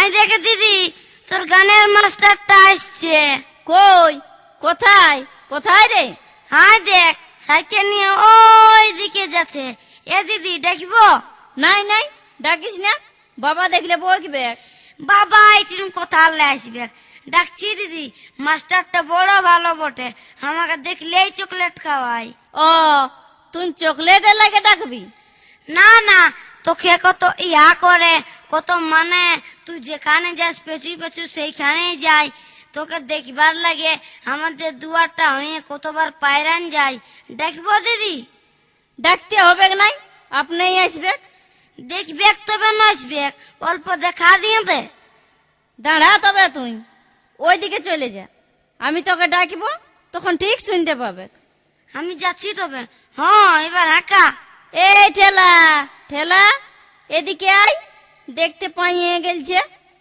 High দেখে দিদি, তোর গানের মাস্টারটা আসছে। কই? কোথায় কোথায় রে? হাই দেখ, সাইকেল নিয়ে ওই দিকে যাচ্ছে। এ দিদি দেখব? নাই নাই, ডাকিস না, বাবা দেখলে বকবে। বাবা এরকম কথা আল্লাহ আসবে। ডাকছি দিদি, মাস্টারটা বড় ভালো বটে, আমাকে দেখলেই চকলেট খাওয়াই। ও, তুই চকলেটের লাগে ডাকবি? না না, তোকে কত ইয়া করে, কত মানে, তুই যেখানে যাস পেছু পেছু সেইখানেই যাই। তোকে দেখবার লাগে আমাদের দুয়ারটা হয়ে কতবার পায়রান যায়। দেখবো দিদি? ডাকতে হবে নাই, আপনিই আসবে। দেখবে তবে নসবে, অল্প দেখা দিয়ে দে। দাঁড়া তবে তুই ওইদিকে চলে যা, আমি তোকে ডাকিব, তখন ঠিক শুনতে পাবে। আমি যাচ্ছি তবে। হ্যাঁ, এবার হাঁকা। এই ঠেলা ঠেলা, এদিকে আয়, দেখতে পাইয়ে গেলছে,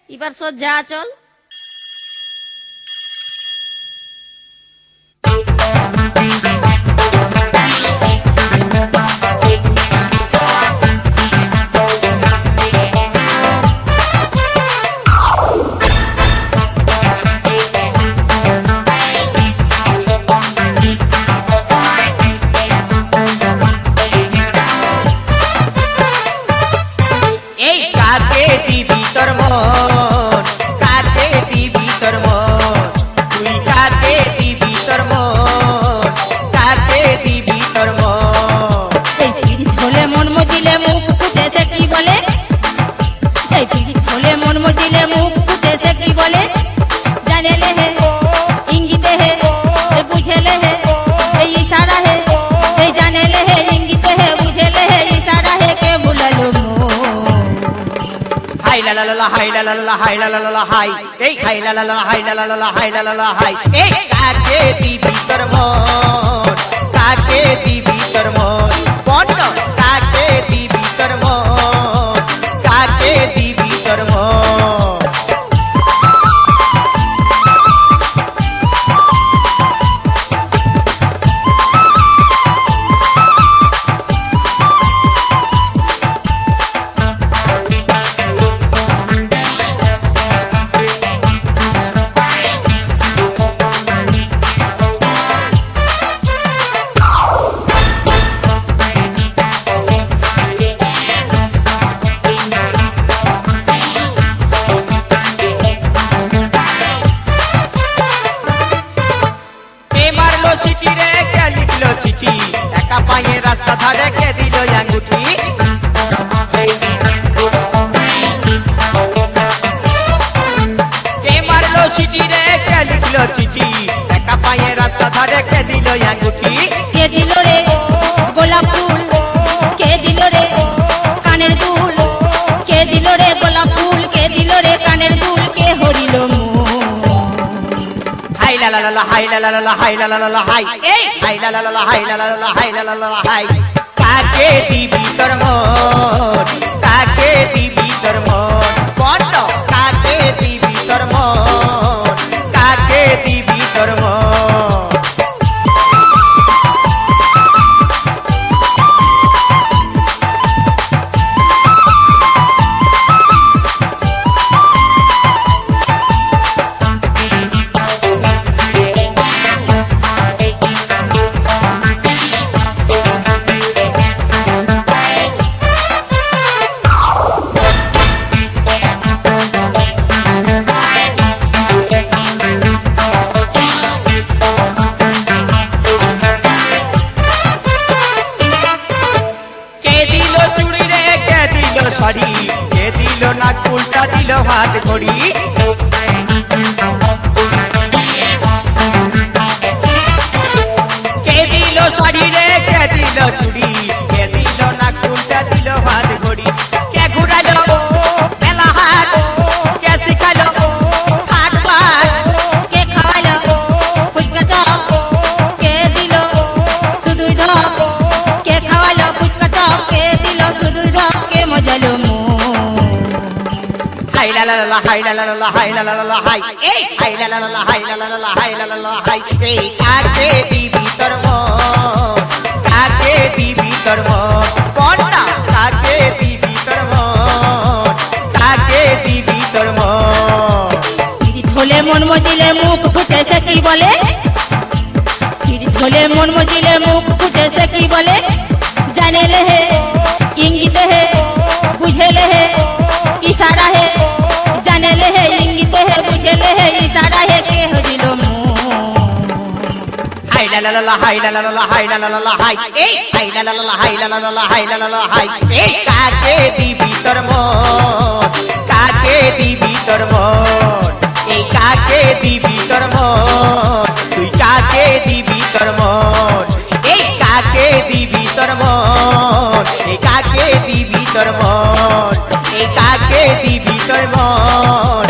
এবার সোজা চল। হাই লা লা লা হাই লা লা লা হাই, এই হাই লা লা লা হাই লা লা লা হাই লা লা লা হাই। এই কাকে দিবি তোর মন, কাকে দিবি তোর মন, বল কাকে দিবি তোর মন, কাকে দিবি তোর মন। একা পায়ে রাস্তা ধারে কে দিল আঙ্গুঠি, কে মারলো সিটি রে কে লিখলো চিঠি, একা পায়ে রাস্তা ধারে কে দিল আঙ্গুঠি। কে দিল রে গোলাপ ফুল, কে দিল রে কানের দুল, কে দিল রে গোলাপ ফুল, কে দিল রে কানের দুল, কে হরিল হাই লা লা লা হাই লা লা লা হাই লা লা লা হাই, এই হাই লা লা লা হাই লা লা লা হাই লা লা লা হাই। কাকে দিবি তোর মন, কাকে দিবি তোর মন, বল কাকে দিবি তোর মন, কাকে দিবি তোর মন। শাড়ি কে দিল নাক উল্টা দিল হাত ঘড়ি, কে দিল শাড়ি রে কে দিল চুড়ি, কে দিল নাক উল্টা দিল হাত ঘড়ি। কে ঘুরালো মেলা হাট, কে শিখালো হাট পাট, কে খাওয়ালো ফুচকা চপ, কে দিল শুধু ঢপ, কে খাওয়ালো ফুচকা চপ, কে দিল শুধু ঢপ, কে মজালো হাই লা লা লা হাই লা লা লা হাই লা লা লা হাই, এই হাই লা লা লা হাই লা লা লা হাই লা লা লা হাই। এই কাকে দিবি তোর মন, কাকে দিবি তোর মন, বল কাকে দিবি তোর মন, কাকে দিবি তোর মন। কি বলে পিরিত হলে মন মজিলে মুখ ফুটে সে কি বলে জানে লে হে ইঙ্গিত হে বুঝে লে হে ইশারা হে জানে লে হে ইঙ্গিত হে বুঝে লে হে ইশারা হে কে হজিল মন হাই লা লা লা লা হাই লা লা লা লা হাই লা লা লা লা হাই এই হাই লা লা লা লা হাই লা লা লা লা হাই লা লা লা লা হাই এই কাকে দিবি তোর মন কাকে দিবি তোর মন এই কাকে দিবি তোর মন তুই কাকে দিবি তোর মন এই কাকে দিবি তোর মন এই কাকে দিবি তোর মন এই কাকে দিবি তোর মন